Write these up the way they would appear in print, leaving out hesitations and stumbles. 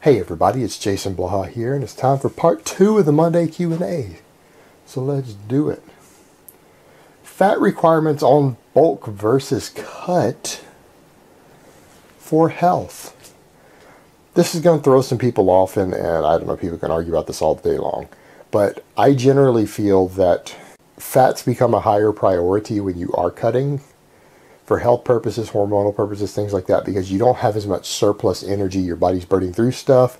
Hey everybody, it's Jason Blaha here, and it's time for part 2 of the Monday Q&A. So let's do it. Fat requirements on bulk versus cut for health. This is going to throw some people off, and I don't know, people can argue about this all day long. But I generally feel that fats become a higher priority when you are cutting for health purposes, hormonal purposes, things like that, because you don't have as much surplus energy. Your body's burning through stuff.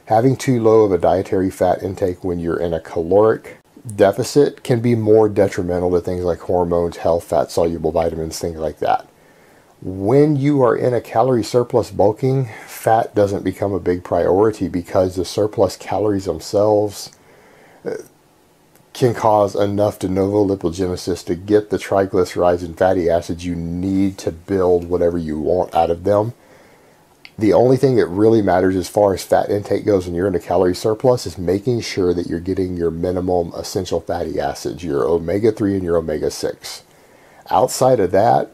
Having too low of a dietary fat intake when you're in a caloric deficit can be more detrimental to things like hormones, health, fat-soluble vitamins, things like that. When you are in a calorie surplus bulking, fat doesn't become a big priority because the surplus calories themselves can cause enough de novo lipogenesis to get the triglycerides and fatty acids you need to build whatever you want out of them. The only thing that really matters as far as fat intake goes when you're in a calorie surplus is making sure that you're getting your minimum essential fatty acids, your omega-3 and your omega-6. Outside of that,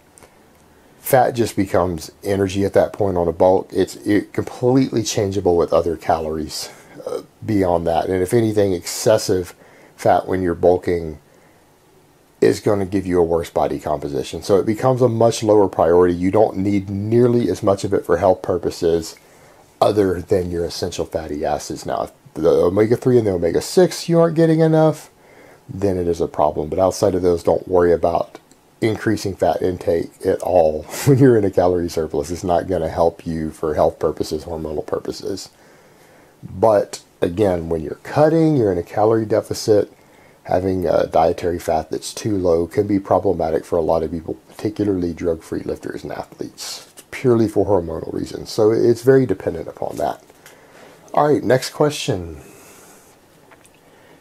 fat just becomes energy at that point on a bulk. It's completely changeable with other calories beyond that. And if anything, excessive fat when you're bulking is going to give you a worse body composition. So it becomes a much lower priority. You don't need nearly as much of it for health purposes other than your essential fatty acids. Now, if the omega-3 and the omega-6 you aren't getting enough, then it is a problem. But outside of those, don't worry about increasing fat intake at all when you're in a calorie surplus. It's not going to help you for health purposes, hormonal purposes. But again, when you're cutting, you're in a calorie deficit, having a dietary fat that's too low can be problematic for a lot of people, particularly drug-free lifters and athletes, purely for hormonal reasons. So it's very dependent upon that. All right, next question.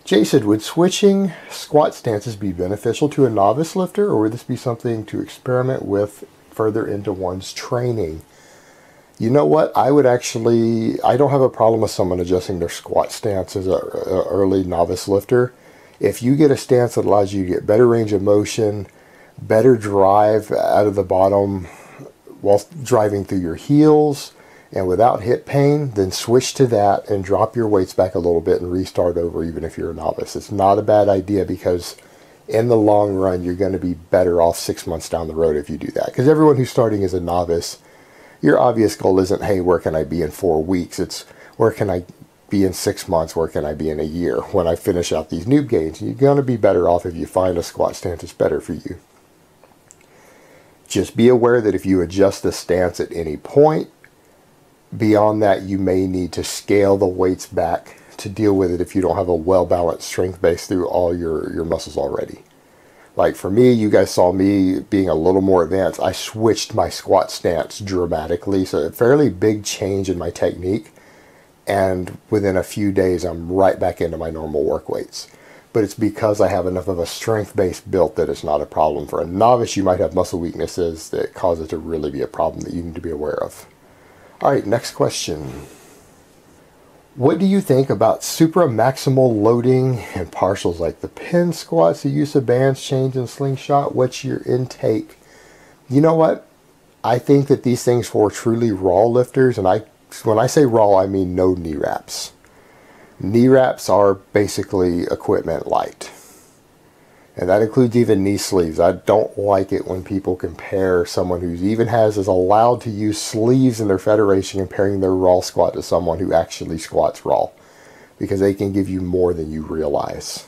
Jason, would switching squat stances be beneficial to a novice lifter, or would this be something to experiment with further into one's training? You know what? I don't have a problem with someone adjusting their squat stance as an early novice lifter. If you get a stance that allows you to get better range of motion, better drive out of the bottom while driving through your heels and without hip pain, then switch to that and drop your weights back a little bit and restart over even if you're a novice. It's not a bad idea because in the long run, you're going to be better off 6 months down the road if you do that. Because everyone who's starting as a novice, your obvious goal isn't, hey, where can I be in 4 weeks? It's, where can I be in 6 months? Where can I be in a year when I finish out these noob gains? You're going to be better off if you find a squat stance that's better for you. Just be aware that if you adjust the stance at any point, beyond that, you may need to scale the weights back to deal with it if you don't have a well-balanced strength base through all your muscles already. Like for me, you guys saw me being a little more advanced. I switched my squat stance dramatically, so a fairly big change in my technique. And within a few days, I'm right back into my normal work weights. But it's because I have enough of a strength base built that it's not a problem. For a novice, you might have muscle weaknesses that cause it to really be a problem that you need to be aware of. All right, next question. What do you think about supramaximal loading and partials like the pin squats, the use of bands, chains, and slingshot? What's your intake? You know what? I think that these things for truly raw lifters, and when I say raw, I mean no knee wraps. Knee wraps are basically equipment light. And that includes even knee sleeves. I don't like it when people compare someone who is allowed to use sleeves in their federation comparing their raw squat to someone who actually squats raw. Because they can give you more than you realize.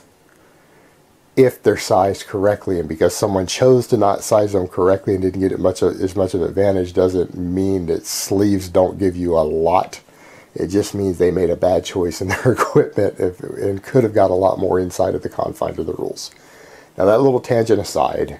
If they're sized correctly, and because someone chose to not size them correctly and didn't get as much of an advantage doesn't mean that sleeves don't give you a lot. It just means they made a bad choice in their equipment and could have got a lot more inside of the confines of the rules. Now that little tangent aside,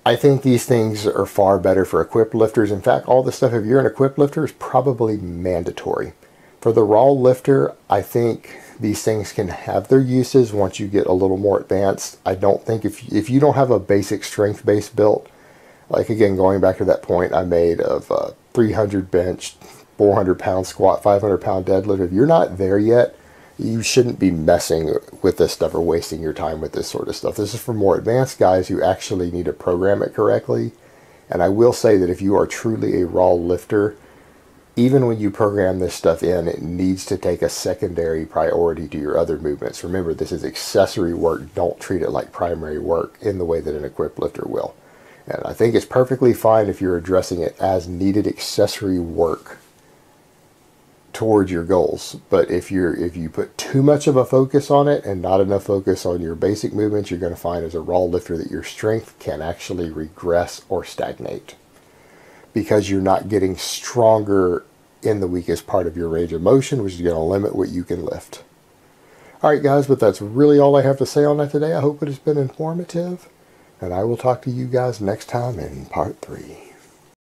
I think these things are far better for equipped lifters. In fact, all this stuff, if you're an equipped lifter, is probably mandatory. For the raw lifter, I think these things can have their uses once you get a little more advanced. I don't think if you don't have a basic strength base built, like again, going back to that point I made of 300 bench, 400 pound squat, 500 pound deadlift, if you're not there yet, you shouldn't be messing with this stuff or wasting your time with this sort of stuff. This is for more advanced guys who actually need to program it correctly. And I will say that if you are truly a raw lifter, even when you program this stuff in, it needs to take a secondary priority to your other movements. Remember, this is accessory work. Don't treat it like primary work in the way that an equipped lifter will. And I think it's perfectly fine if you're addressing it as needed accessory work towards your goals. But if you put too much of a focus on it and not enough focus on your basic movements, you're going to find as a raw lifter that your strength can actually regress or stagnate, because you're not getting stronger in the weakest part of your range of motion, which is going to limit what you can lift. Alright guys, but that's really all I have to say on that today. I hope it has been informative, and I will talk to you guys next time in part 3.